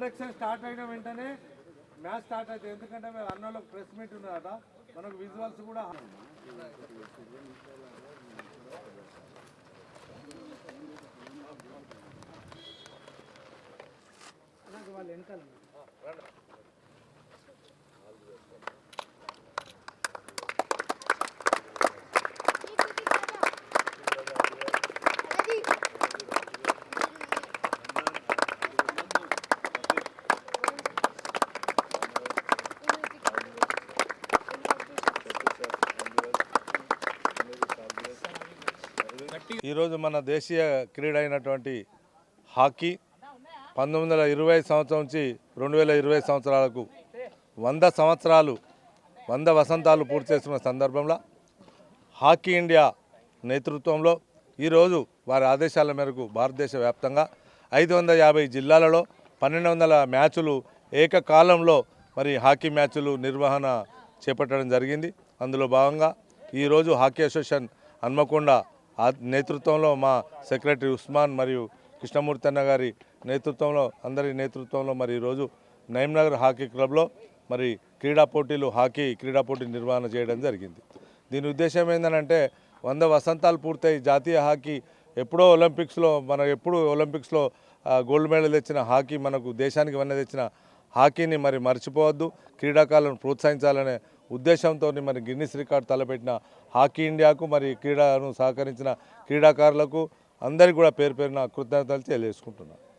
Introduction start అయిన వెంటనే match start అవుతుంది. ఎందుకంటే మీరు అన్నోళ్ళకి ప్రెస్ మీట్ ఉన్నదట, మనకు విజువల్స్ కూడా వాళ్ళు వెనకాల ఈరోజు మన దేశీయ క్రీడ అయినటువంటి హాకీ 1920 సంవత్సరం నుంచి 2020 సంవత్సరాలకు 100 సంవత్సరాలు 100 వసంతాలు పూర్తి చేస్తున్న సందర్భంలో హాకీ ఇండియా నేతృత్వంలో ఈరోజు వారి ఆదేశాల మేరకు భారతదేశ వ్యాప్తంగా 550 జిల్లాలలో 1200 మ్యాచులు ఏకకాలంలో మరి హాకీ మ్యాచులు నిర్వహణ చేపట్టడం జరిగింది. అందులో భాగంగా ఈరోజు హాకీ అసోసియేషన్ హన్మకొండ నేతృత్వంలో మా సెక్రటరీ ఉస్మాన్ మరియు కృష్ణమూర్తి అన్న గారి నేతృత్వంలో అందరి నేతృత్వంలో మరి ఈరోజు నయీంనగర్ హాకీ క్లబ్లో మరి హాకీ క్రీడా పోటీ నిర్వహణ చేయడం జరిగింది. దీని ఉద్దేశం ఏంటంటే 100 వసంతాలు పూర్తయి జాతీయ హాకీ ఎప్పుడో ఒలింపిక్స్లో గోల్డ్ మెడల్ తెచ్చిన హాకీ మనకు దేశానికి వన్న తెచ్చిన హాకీని మరి మర్చిపోవద్దు, క్రీడాకారులను ప్రోత్సహించాలనే ఉద్దేశంతో మరి గిన్నిస్ రికార్డు తలపెట్టిన హాకీ ఇండియాకు మరి క్రీడను సహకరించిన క్రీడాకారులకు అందరికీ కూడా పేరు పేరున కృతజ్ఞతలు తెలియజేసుకుంటున్నాను.